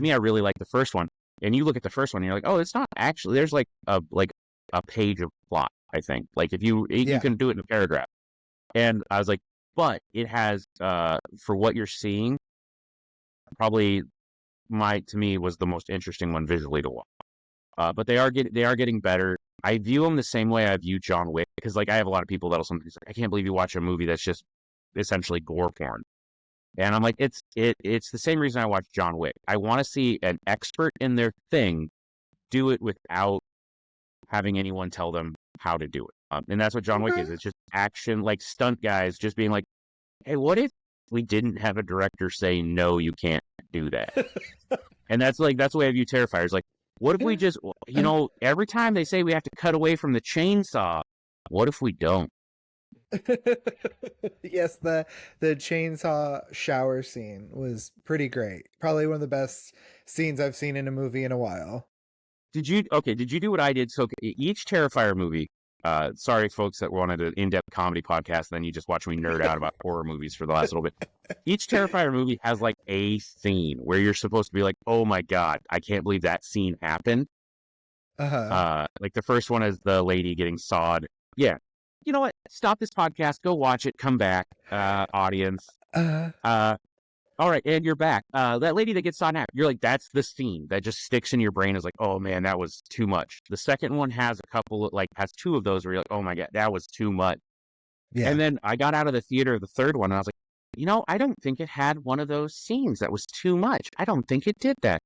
me, I really like the first one. And you look at the first one, and you're like, oh, it's not actually. There's like a page of plot. I think like if you can do it in a paragraph. And I was like, but it has for what you're seeing, probably to me was the most interesting one visually to watch. But they are getting better. I view them the same way I view John Wick, because like I have a lot of people that'll sometimes like, I can't believe you watch a movie that's just essentially gore porn. And I'm like, it's the same reason I watch John Wick. I want to see an expert in their thing do it without having anyone tell them how to do it. And that's what John Wick is. It's just action, like stunt guys just being like, hey, what if we didn't have a director say, no, you can't do that? And that's the way I view Terrifiers. Like, what if we just, every time they say we have to cut away from the chainsaw, what if we don't? Yes, the chainsaw shower scene was pretty great. Probably one of the best scenes I've seen in a movie in a while. Did you do what I did? So each Terrifier movie, sorry folks that wanted an in-depth comedy podcast, then you just watch me nerd out about horror movies for the last little bit. Each Terrifier movie has like a scene where you're supposed to be like, oh my God, I can't believe that scene happened. Like the first one is the lady getting sawed. Yeah. You know what? Stop this podcast. Go watch it. Come back, audience. All right, and you're back. That lady that gets sawed in half, you're like, that's the scene that just sticks in your brain. Is like, oh man, that was too much. The second one has has two of those where you're like, oh my God, that was too much. Yeah. And then I got out of the theater the third one, and I was like, I don't think it had one of those scenes that was too much. I don't think it did that.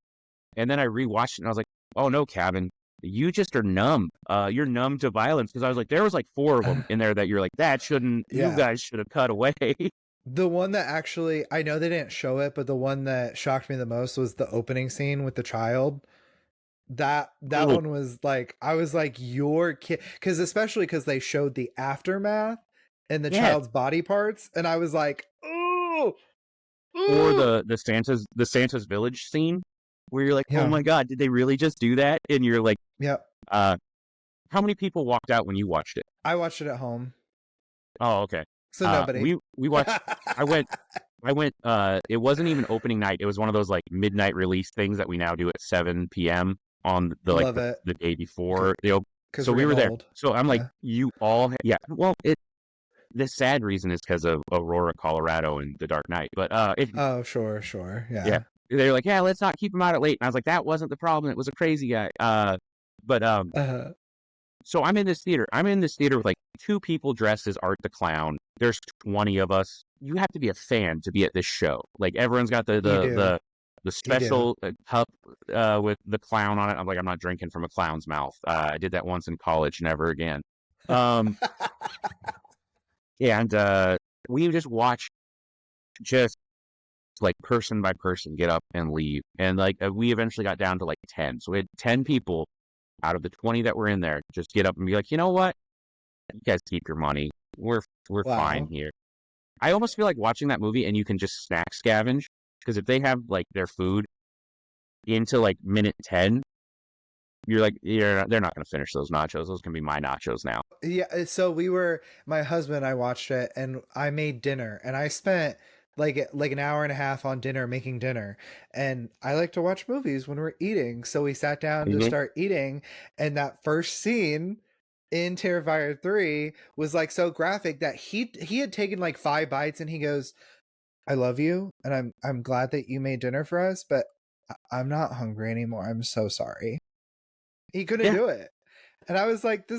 And then I rewatched it, and I was like, oh no, Cavin, you just are numb. You're numb to violence. Because I was like, there was like 4 of them in there that you're like, that shouldn't, you guys should have cut away. The one that actually, I know they didn't show it, but the one that shocked me the most was the opening scene with the child. That one was like, I was like, your kid, especially because they showed the aftermath and the child's body parts, and I was like, oh. Or the Santa's village scene where you're like, oh my God, did they really just do that? And you're like, yep. How many people walked out when you watched it? I watched it at home. Oh, okay. So nobody. We watched. I went. It wasn't even opening night. It was one of those like midnight release things that we now do at 7 p.m. on the day before. So we were there. So I'm like, you all. Well, the sad reason is because of Aurora, Colorado, and The Dark Knight. But oh, sure, yeah. They're like, yeah, let's not keep him out at late. And I was like, that wasn't the problem. It was a crazy guy. So I'm in this theater. With like 2 people dressed as Art the Clown. There's 20 of us. You have to be a fan to be at this show. Like everyone's got the special cup with the clown on it. I'm like, I'm not drinking from a clown's mouth. I did that once in college, never again. And we just watched just like person by person get up and leave. And like we eventually got down to like 10. So we had 10 people out of the 20 that were in there just get up and be like, you know what? You guys keep your money. We're fine here. I almost feel like watching that movie and you can just snack scavenge, because if they have like their food into like minute 10, you're like, they're not going to finish those nachos. Those can be my nachos now. Yeah. So my husband and I watched it, and I made dinner, and I spent like an hour and a half on dinner, making dinner. And I like to watch movies when we're eating. So we sat down to start eating. And that first scene in Terrifier 3 was like so graphic that he had taken like 5 bites, and he goes, I love you. And I'm glad that you made dinner for us, but I'm not hungry anymore. I'm so sorry. He couldn't do it. And I was like,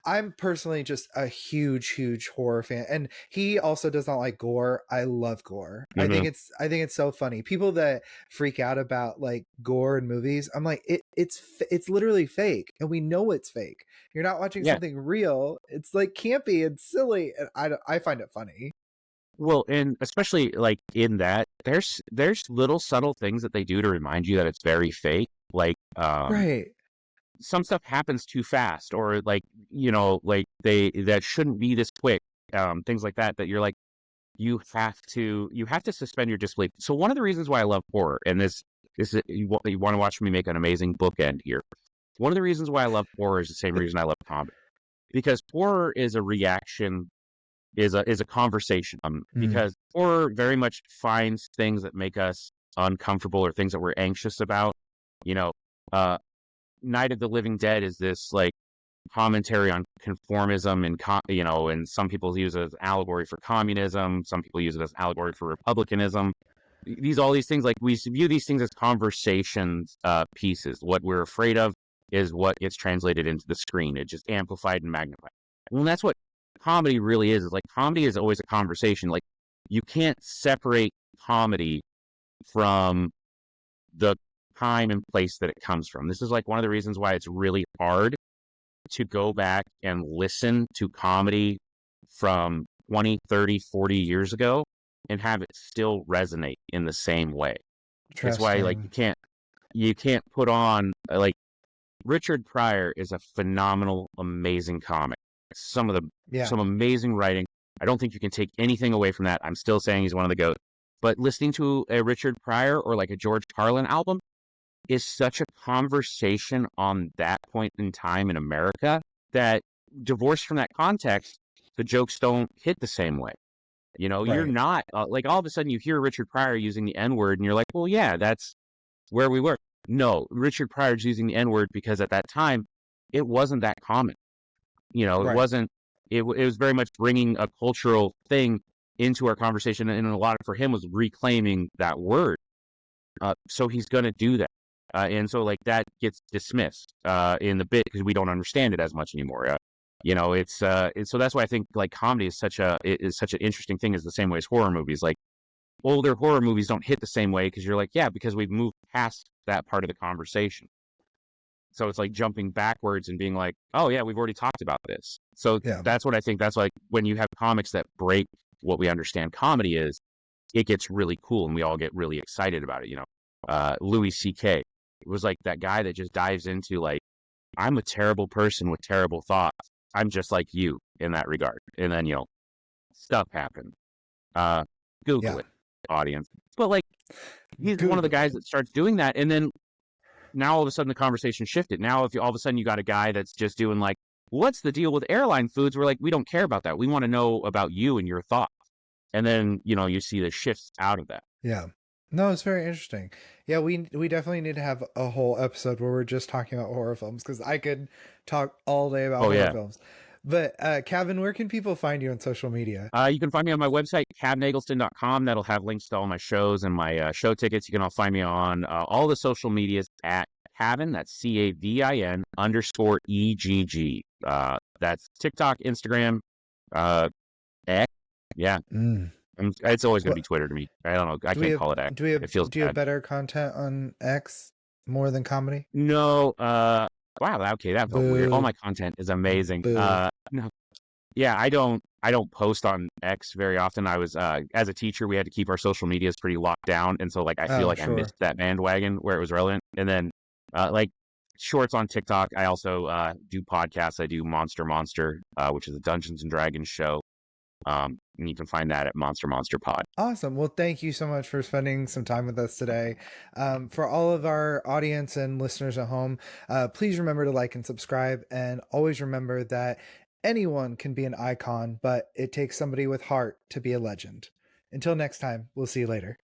I'm personally just a huge horror fan. And he also does not like gore. I love gore. I think it's so funny. People that freak out about like gore in movies, I'm like, it's literally fake. And we know it's fake. You're not watching something real. It's like campy and silly. And I find it funny. Well, and especially like in that, there's little subtle things that they do to remind you that it's very fake. Like, right. Some stuff happens too fast, or like, like that shouldn't be this quick. Things like that you're like, you have to suspend your disbelief. So one of the reasons why I love horror, and this is you want to watch me make an amazing bookend here. One of the reasons why I love horror is the same reason I love comedy. because horror is a reaction, is a conversation. Because horror very much finds things that make us uncomfortable or things that we're anxious about. You know, uh, Night of the Living Dead is this like commentary on conformism and and some people use it as allegory for communism. Some people use it as allegory for republicanism. All these things, like we view these things as conversations pieces. What we're afraid of is what gets translated into the screen. It just amplified and magnified. Well, that's what comedy really is. Is like comedy is always a conversation. Like you can't separate comedy from the time and place that it comes from. This is like one of the reasons why it's really hard to go back and listen to comedy from 20, 30, 40 years ago and have it still resonate in the same way. It's why like you can't put on like Richard Pryor is a phenomenal, amazing comic. Some amazing writing. I don't think you can take anything away from that. I'm still saying he's one of the GOAT. But listening to a Richard Pryor or like a George Carlin album is such a conversation on that point in time in America that, divorced from that context, the jokes don't hit the same way. You're not like all of a sudden you hear Richard Pryor using the N-word and you're like, well, yeah, that's where we were. No, Richard Pryor's using the N-word because at that time it wasn't that common. It wasn't. It was very much bringing a cultural thing into our conversation, and a lot for him was reclaiming that word. So he's going to do that. And so like that gets dismissed in the bit because we don't understand it as much anymore. It's so that's why I think like comedy is such an interesting thing, is the same way as horror movies. Like older horror movies don't hit the same way because you're like, yeah, because we've moved past that part of the conversation. So it's like jumping backwards and being like, oh yeah, we've already talked about this. So that's what I think. That's like when you have comics that break what we understand comedy is, it gets really cool and we all get really excited about it. Louis C.K. was like that guy that just dives into like, I'm a terrible person with terrible thoughts. I'm just like you in that regard. And then, stuff happened. Google it, audience. But like, he's one of the guys that starts doing that. And then now all of a sudden the conversation shifted. Now, if all of a sudden you got a guy that's just doing like, what's the deal with airline foods? We're like, we don't care about that. We want to know about you and your thoughts. And then, you see the shifts out of that. Yeah. No, it's very interesting. Yeah, we definitely need to have a whole episode where we're just talking about horror films, because I could talk all day about horror films. But Cavin, where can people find you on social media? You can find me on my website, cavinegleston.com. That'll have links to all my shows and my show tickets. You can all find me on all the social medias at Cavin, that's CAVIN _EGG. That's TikTok, Instagram, X. Yeah. It's always going to be Twitter to me. I don't know. I can't call it X. Do you have bad. better content on X more than comedy? No. Wow. Okay, that felt weird. All my content is amazing. No. Yeah, I don't post on X very often. I was as a teacher, we had to keep our social medias pretty locked down, and so like I feel I missed that bandwagon where it was relevant. And then like shorts on TikTok. I also do podcasts. I do Monster, which is a Dungeons and Dragons show. And you can find that at Monster Pod. Awesome. Well, thank you so much for spending some time with us today. For all of our audience and listeners at home, please remember to like and subscribe, and always remember that anyone can be an icon, but it takes somebody with heart to be a legend. Until next time, we'll see you later.